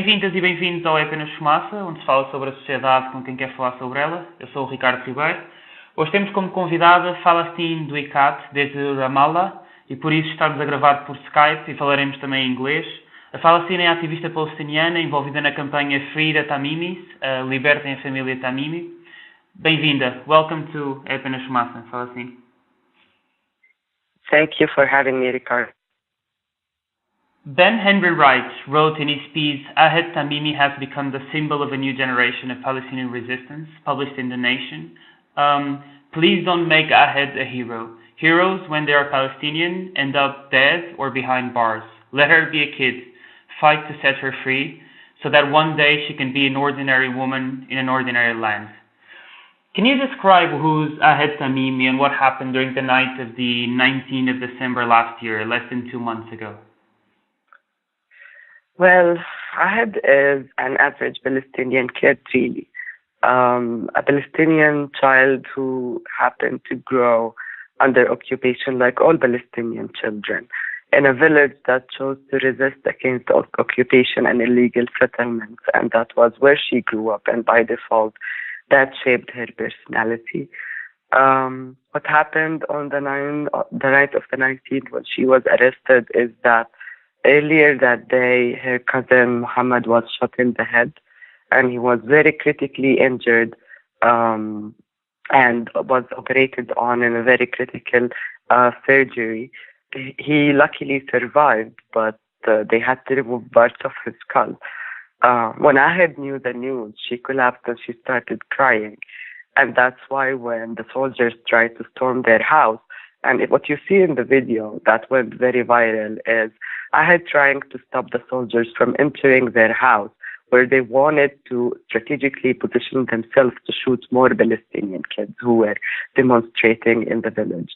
Bem-vindas e bem-vindos ao É Apenas Fumaça, onde se fala sobre a sociedade com quem quer falar sobre ela. Eu sou o Ricardo Ribeiro. Hoje temos como convidada Falastine Dwikat, desde Ramallah, e por isso estamos a gravar por Skype e falaremos também em inglês. A Falastine é ativista palestiniana envolvida na campanha Ahed Tamimi, Libertem a Família Tamimi. Bem-vinda. Welcome to É Apenas Fumaça, Falastine. Thank you for having me, Ricardo. Ben Henry Wright wrote in his piece, Ahed Tamimi has become the symbol of a new generation of Palestinian resistance, published in The Nation. Please don't make Ahed a hero. Heroes, when they are Palestinian, end up dead or behind bars. Let her be a kid. Fight to set her free, so that one day she can be an ordinary woman in an ordinary land. Can you describe who's Ahed Tamimi and what happened during the night of the 19th of December last year, less than 2 months ago? Well, Ahed is an average Palestinian kid, really. A Palestinian child who happened to grow under occupation like all Palestinian children in a village that chose to resist against occupation and illegal settlements, and that was where she grew up, and by default, that shaped her personality. What happened on the night of the 19th when she was arrested is that earlier that day, her cousin Muhammad was shot in the head, and he was very critically injured and was operated on in a very critical surgery. He luckily survived, but they had to remove parts of his skull. When Ahed knew the news, she collapsed and she started crying. And that's why when the soldiers tried to storm their house, and what you see in the video that went very viral is Ahed trying to stop the soldiers from entering their house, where they wanted to strategically position themselves to shoot more Palestinian kids who were demonstrating in the village.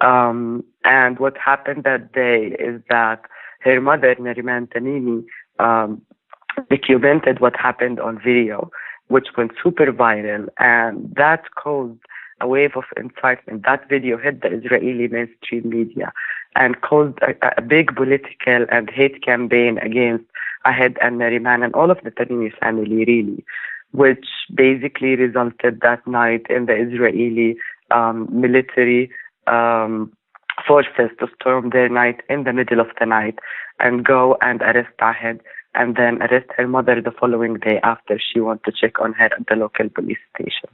And what happened that day is that her mother, Ahed Tamimi, documented what happened on video, which went super viral, and that caused a wave of incitement. That video hit the Israeli mainstream media and caused a big political and hate campaign against Ahed and Nariman and all of the Tamimi family, really, which basically resulted that night in the Israeli military forces to storm their night in the middle of the night and go and arrest Ahed, and then arrest her mother the following day after she went to check on her at the local police station.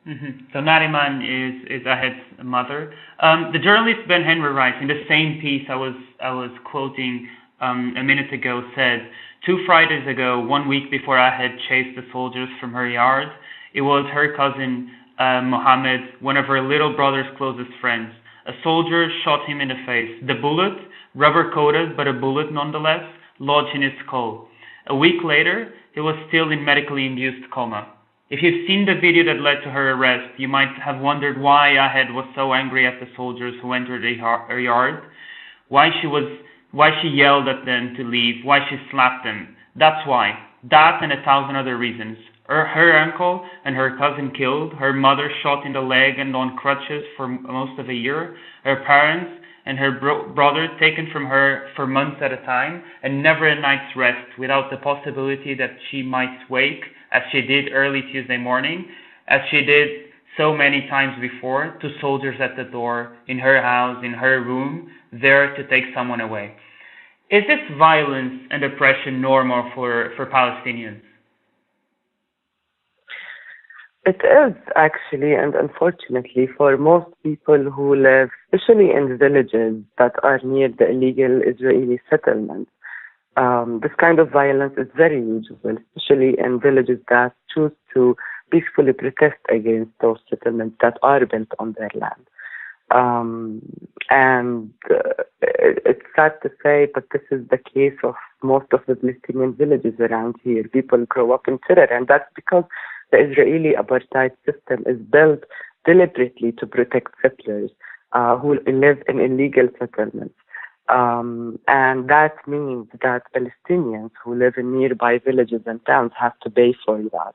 Mm-hmm. So Nariman is Ahed's mother. The journalist Ben Henry Wright, in the same piece I was quoting a minute ago, said 2 Fridays ago, 1 week before Ahed chased the soldiers from her yard, it was her cousin Mohammed, one of her little brother's closest friends. A soldier shot him in the face. The bullet, rubber coated, but a bullet nonetheless, lodged in his skull. A week later, he was still in medically induced coma. If you've seen the video that led to her arrest, you might have wondered why Ahed was so angry at the soldiers who entered her yard, why she yelled at them to leave, why she slapped them. That's why. That and 1,000 other reasons. Her uncle and her cousin killed, her mother shot in the leg and on crutches for most of a year, her parents and her brother taken from her for months at a time, and never a night's rest without the possibility that she might wake, as she did early Tuesday morning, as she did so many times before, to soldiers at the door, in her house, in her room, there to take someone away. Is this violence and oppression normal for Palestinians? It is actually, and unfortunately, for most people who live, especially in villages that are near the illegal Israeli settlements. This kind of violence is very usual, especially in villages that choose to peacefully protest against those settlements that are built on their land. It's sad to say, but this is the case of most of the Palestinian villages around here. People grow up in terror, and that's because the Israeli apartheid system is built deliberately to protect settlers who live in illegal settlements. And that means that Palestinians who live in nearby villages and towns have to pay for that.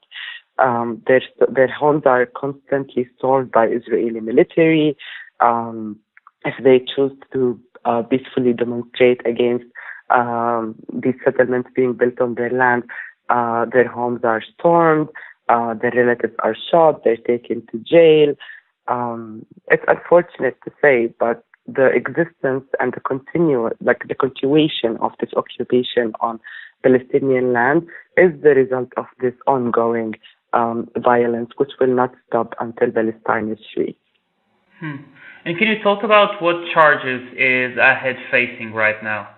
Their homes are constantly stormed by Israeli military. If they choose to peacefully demonstrate against these settlements being built on their land, Their homes are stormed, their relatives are shot, they're taken to jail. It's unfortunate to say, but the existence and the continuation of this occupation on Palestinian land is the result of this ongoing violence, which will not stop until Palestine is free. And can you talk about what charges is Ahed facing right now?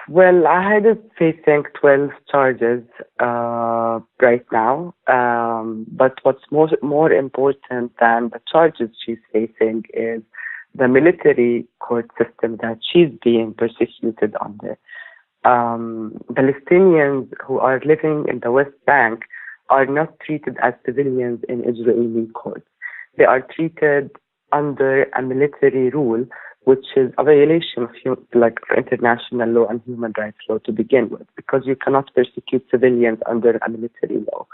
Well, Ahed is facing 12 charges right now. But what's more important than the charges she's facing is the military court system that she's being persecuted under. Palestinians who are living in the West Bank are not treated as civilians in Israeli courts. They are treated under a military rule, which is a violation of international law and human rights law to begin with, because you cannot persecute civilians under a military law.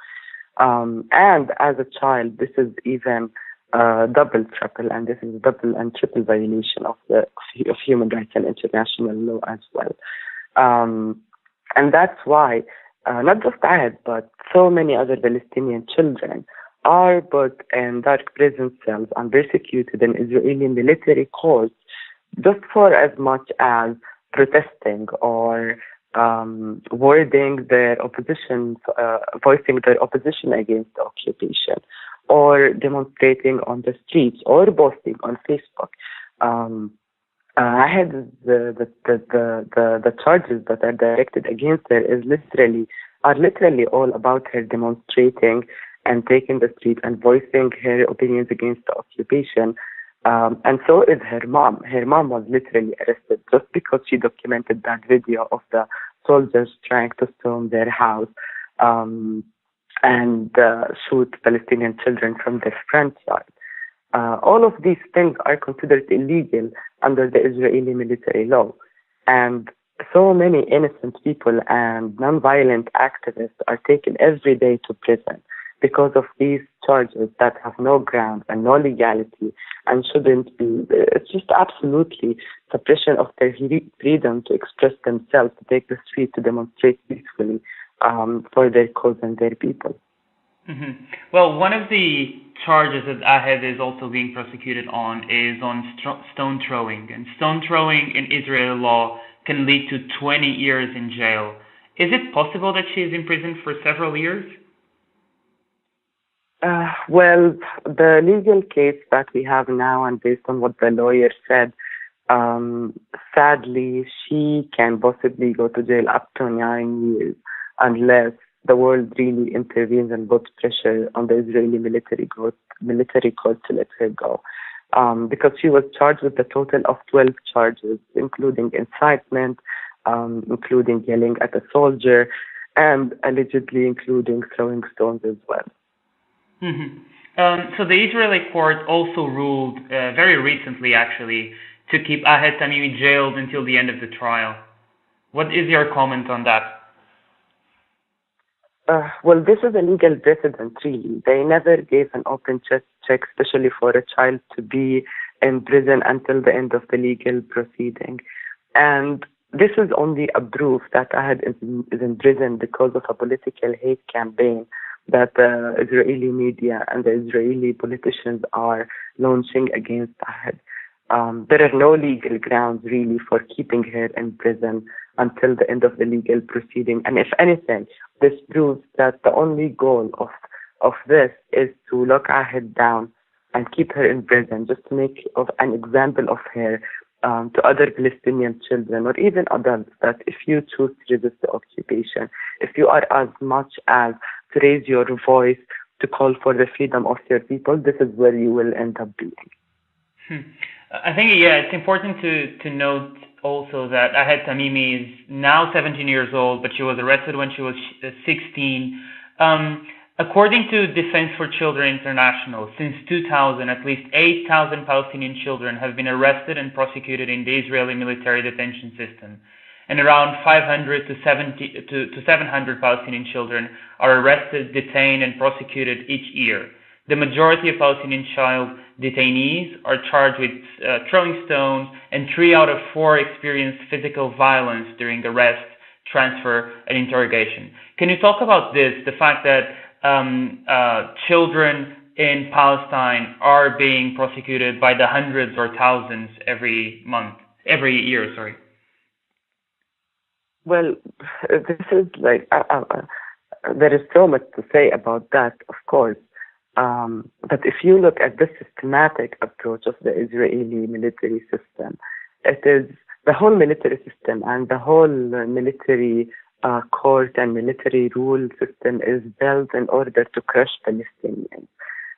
And as a child, this is even double, triple, and this is double and triple violation of human rights and international law as well. And that's why not just Ahed, but so many other Palestinian children are put in dark prison cells and persecuted in Israeli military courts just for as much as protesting or voicing their opposition against the occupation, or demonstrating on the streets, or posting on Facebook. I had the charges that are directed against her are literally all about her demonstrating and taking the street and voicing her opinions against the occupation. And so is her mom. Her mom was literally arrested just because she documented that video of the soldiers trying to storm their house and shoot Palestinian children from their front yard. All of these things are considered illegal under the Israeli military law. And so many innocent people and non-violent activists are taken every day to prison because of these charges that have no ground and no legality and shouldn't be. It's just absolutely suppression of their freedom to express themselves, to take the street, to demonstrate peacefully for their cause and their people. Mm-hmm. Well, one of the charges that Ahed is also being prosecuted on is on stone throwing. And stone throwing in Israeli law can lead to 20 years in jail. Is it possible that she is imprisoned for several years? Well, the legal case that we have now, and based on what the lawyer said, sadly, she can possibly go to jail up to 9 years unless the world really intervenes and puts pressure on the Israeli military court to let her go. Because she was charged with a total of 12 charges, including incitement, including yelling at a soldier, and allegedly including throwing stones as well. Mm-hmm. So the Israeli court also ruled very recently, actually, to keep Ahed Tamimi jailed until the end of the trial. What is your comment on that? Well, this is a legal precedent, really. They never gave an open check, especially for a child to be in prison until the end of the legal proceeding. And this is only a proof that Ahed is in prison because of a political hate campaign that the Israeli media and the Israeli politicians are launching against Ahed. There are no legal grounds, really, for keeping her in prison until the end of the legal proceeding. And if anything, this proves that the only goal of this is to lock Ahed down and keep her in prison, just to make an example of her to other Palestinian children or even adults, that if you choose to resist the occupation, if you are as much as to raise your voice to call for the freedom of your people, this is where you will end up being. I think, it's important to note also that Ahed Tamimi is now 17 years old, but she was arrested when she was 16. According to Defense for Children International, since 2000, at least 8,000 Palestinian children have been arrested and prosecuted in the Israeli military detention system. And around 500 to 700 Palestinian children are arrested, detained, and prosecuted each year. The majority of Palestinian child detainees are charged with throwing stones, and 3 out of 4 experienced physical violence during arrest, transfer, and interrogation. Can you talk about this, the fact that children in Palestine are being prosecuted by the hundreds or thousands every year, sorry? Well, this is like, there is so much to say about that, of course. But if you look at the systematic approach of the Israeli military system, it is the whole military system and the whole military court and military rule system is built in order to crush Palestinians.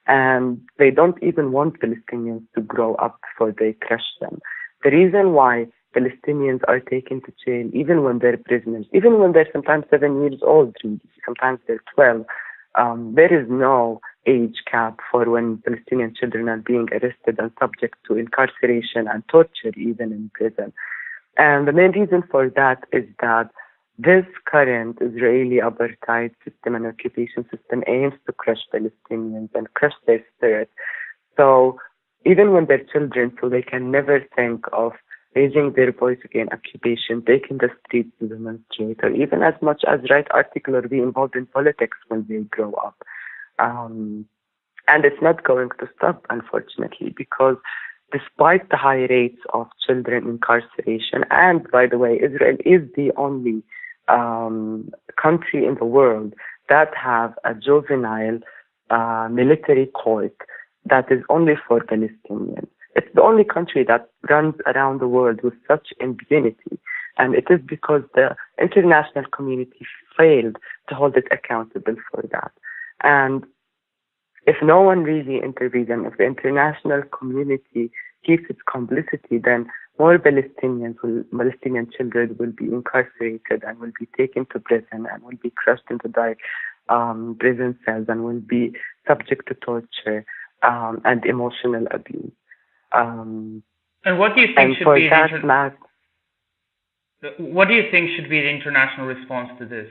And they don't even want Palestinians to grow up before they crush them. The reason why Palestinians are taken to jail, even when they're prisoners, even when they're sometimes 7 years old, sometimes they're 12, there is no age cap for when Palestinian children are being arrested and subject to incarceration and torture, even in prison. And the main reason for that is that this current Israeli apartheid system and occupation system aims to crush Palestinians and crush their spirit. So even when they're children, so they can never think of raising their voice against occupation, taking the streets to demonstrate, or even as much as write articles or be involved in politics when they grow up. And it's not going to stop, unfortunately, because despite the high rates of children incarceration, and by the way, Israel is the only country in the world that have a juvenile military court that is only for Palestinians. It's the only country that runs around the world with such impunity, and it is because the international community failed to hold it accountable for that. And if no one really intervenes, and if the international community keeps its complicity, then more Palestinian children will be incarcerated and will be taken to prison and will be crushed into their prison cells and will be subject to torture and emotional abuse. And what do you think should be what do you think should be the international response to this?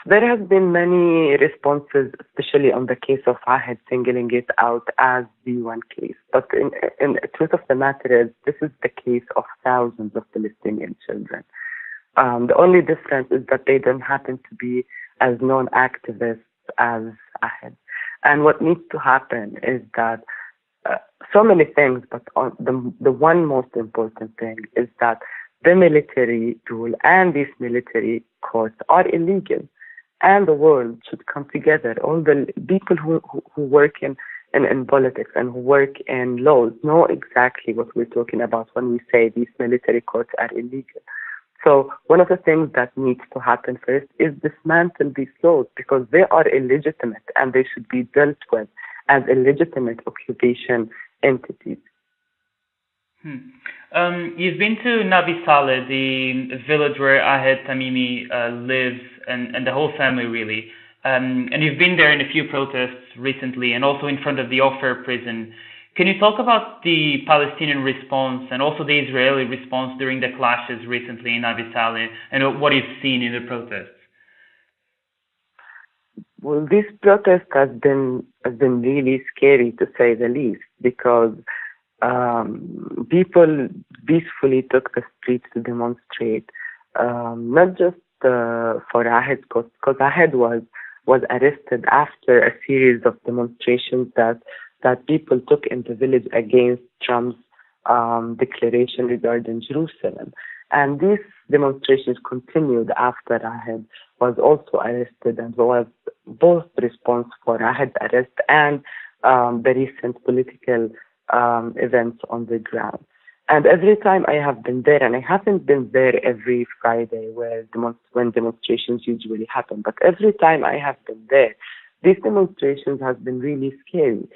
There have been many responses, especially on the case of Ahed, singling it out as the one case. But in the truth of the matter is, this is the case of thousands of Palestinian children. The only difference is that they don't happen to be as known activists as Ahed. And what needs to happen is that so many things, but the one most important thing is that the military rule and these military courts are illegal. And the world should come together. All the people who work in politics and who work in laws know exactly what we're talking about when we say these military courts are illegal. So one of the things that needs to happen first is dismantle these laws, because they are illegitimate and they should be dealt with as illegitimate occupation entities. You've been to Nabi Saleh, the village where Ahed Tamimi lives, and the whole family really. And you've been there in a few protests recently, and also in front of the Ofer prison. Can you talk about the Palestinian response and also the Israeli response during the clashes recently in Nabi Saleh, and what you've seen in the protests? Well, this protest has been really scary, to say the least, because people peacefully took the streets to demonstrate, not just for Ahed, because Ahed was arrested after a series of demonstrations that people took in the village against Trump's declaration regarding Jerusalem. And these demonstrations continued after Ahed was also arrested, and was both response for Ahed's arrest and the recent political events on the ground. And every time I have been there, and I haven't been there every Friday when demonstrations usually happen, but every time I have been there, these demonstrations have been really scary.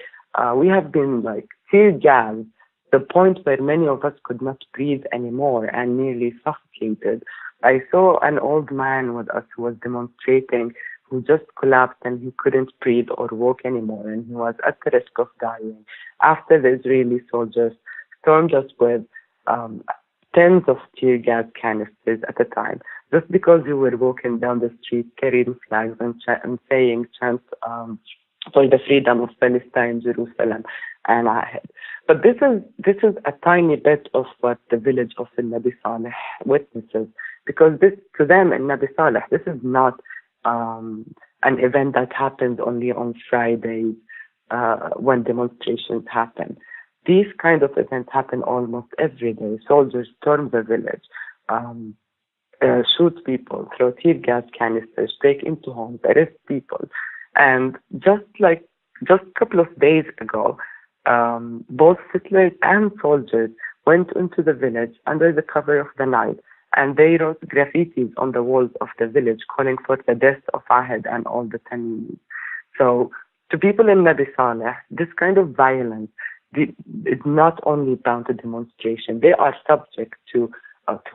We have been like tear gassed, the point where many of us could not breathe anymore and nearly suffocated. I saw an old man with us who was demonstrating, who just collapsed and he couldn't breathe or walk anymore, and he was at the risk of dying after the Israeli soldiers stormed us with tens of tear gas canisters at a time, just because we were walking down the street carrying flags and saying chants for the freedom of Palestine, Jerusalem. and Ahed. But this is a tiny bit of what the village of Nabi Saleh witnesses, because this to them in Nabi Saleh, this is not an event that happens only on Fridays when demonstrations happen. These kind of events happen almost every day. Soldiers storm the village, shoot people, throw tear gas canisters, break into homes, arrest people. And just a couple of days ago, both settlers and soldiers went into the village under the cover of the night, and they wrote graffitis on the walls of the village calling for the death of Ahed and all the Tamimis. So to people in Nabi Saleh, this kind of violence is not only bound to demonstration. They are subject to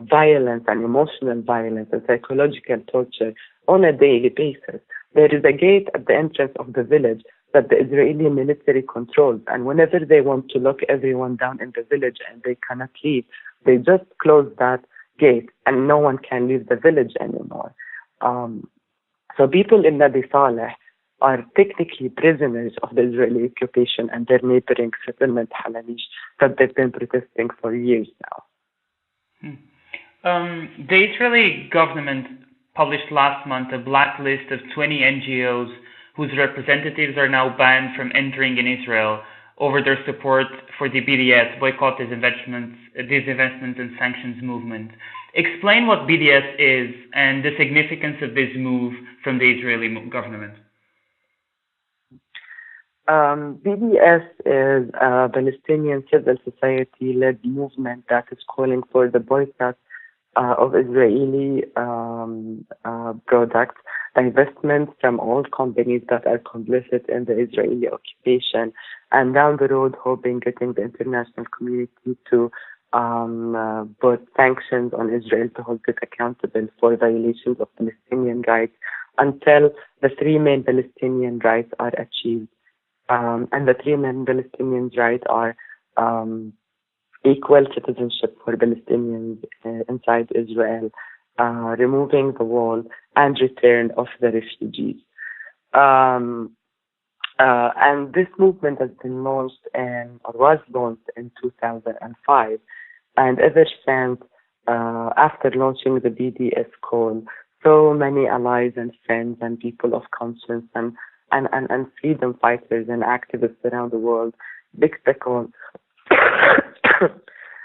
violence and emotional violence and psychological torture on a daily basis. There is a gate at the entrance of the village that the Israeli military controls, and whenever they want to lock everyone down in the village and they cannot leave, they just close that gate and no one can leave the village anymore. So people in Nabi Saleh are technically prisoners of the Israeli occupation and their neighboring settlement Halalish that they've been protesting for years now. The Israeli government published last month a blacklist of 20 NGOs whose representatives are now banned from entering in Israel over their support for the BDS, boycott, disinvestment and sanctions movement. Explain what BDS is and the significance of this move from the Israeli government. BDS is a Palestinian civil society-led movement that is calling for the boycott of Israeli products, divestment from all companies that are complicit in the Israeli occupation, and down the road hoping getting the international community to put sanctions on Israel to hold it accountable for violations of Palestinian rights until the three main Palestinian rights are achieved. And the three main Palestinian rights are equal citizenship for Palestinians inside Israel, removing the wall, and return of the refugees. And this movement has been launched was launched in 2005. And ever since, after launching the BDS call, so many allies and friends and people of conscience and freedom fighters and activists around the world picked the call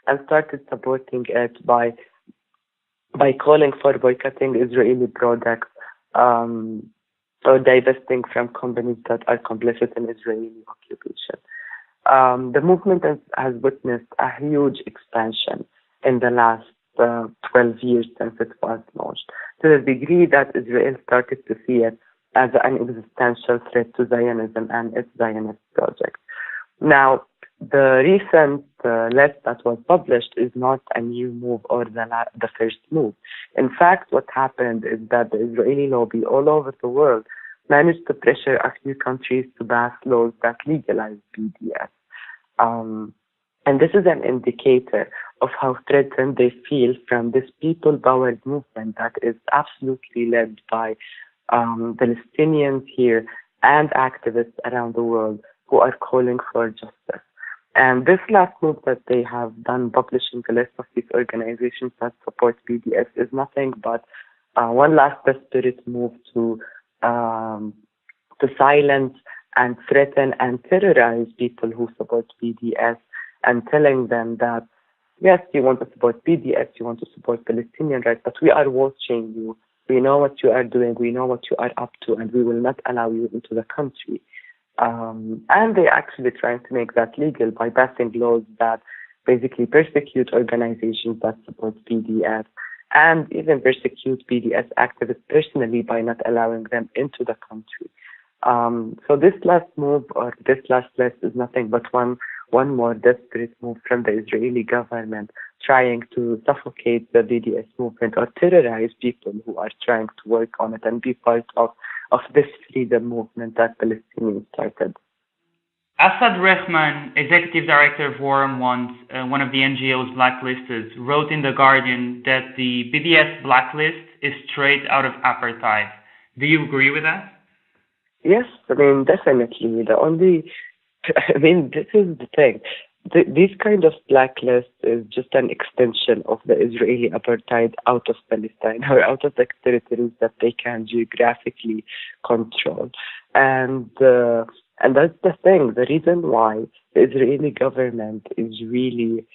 and started supporting it by calling for boycotting Israeli products or divesting from companies that are complicit in Israeli occupation. The movement has witnessed a huge expansion in the last 12 years since it was launched, to the degree that Israel started to see it as an existential threat to Zionism and its Zionist project. Now, the recent list that was published is not a new move or the first move. In fact, what happened is that the Israeli lobby all over the world managed to pressure a few countries to pass laws that legalize BDS. And this is an indicator of how threatened they feel from this people-powered movement that is absolutely led by Palestinians here and activists around the world who are calling for justice. And this last move that they have done, publishing the list of these organizations that support BDS, is nothing but one last desperate move to silence and threaten and terrorize people who support BDS, and telling them that, yes, you want to support BDS, you want to support Palestinian rights, but we are watching you. We know what you are doing, we know what you are up to, and we will not allow you into the country. And they're actually trying to make that legal by passing laws that basically persecute organizations that support BDS, and even persecute BDS activists personally by not allowing them into the country. So this last move, or this last list, is nothing but one more desperate move from the Israeli government trying to suffocate the BDS movement or terrorize people who are trying to work on it and be part of this freedom movement that Palestinians started. Asad Rehman, executive director of War once, one of the NGOs blacklisted, wrote in The Guardian that the BDS blacklist is straight out of apartheid. Do you agree with that? Yes, I mean, definitely. The only I mean, this is the thing. This kind of blacklist is just an extension of the Israeli apartheid out of Palestine or out of the territories that they can geographically control. And that's the thing. The reason why the Israeli government is really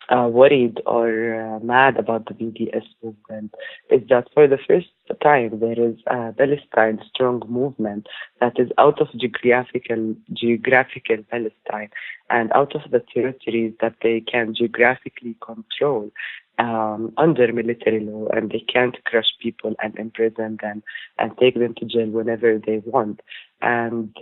worried or mad about the BDS movement is that for the first time there is a Palestine strong movement that is out of geographical Palestine and out of the territories that they can geographically control under military law, and they can't crush people and imprison them and take them to jail whenever they want. And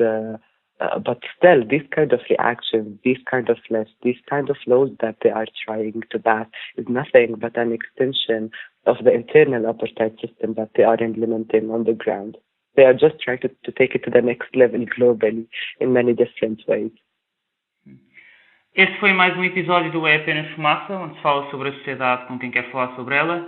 but still, these kind of reactions, these kind of lists, these kind of laws that they are trying to pass is nothing but an extension of the internal apartheid system that they are implementing on the ground. They are just trying to take it to the next level globally in many different ways. Este foi mais um episódio do É Apenas Fumaça, onde se fala sobre a sociedade com quem quer falar sobre ela.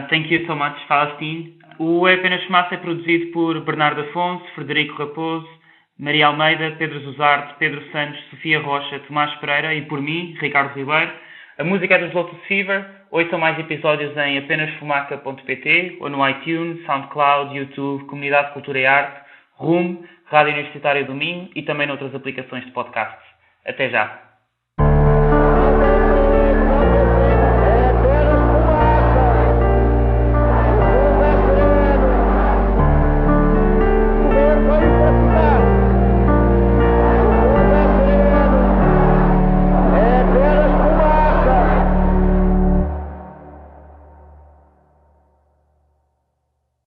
Thank you so much, Falastine. O É Apenas Fumaça é produzido por Bernardo Afonso, Frederico Raposo, Maria Almeida, Pedro Zuzarte, Pedro Santos, Sofia Rocha, Tomás Pereira e por mim, Ricardo Ribeiro. A música é dos Lotus Fever. Ouçam mais episódios em apenasfumaca.pt ou no iTunes, SoundCloud, YouTube, Comunidade Cultura e Arte, RUM, Rádio Universitária do Minho e também noutras aplicações de podcasts. Até já!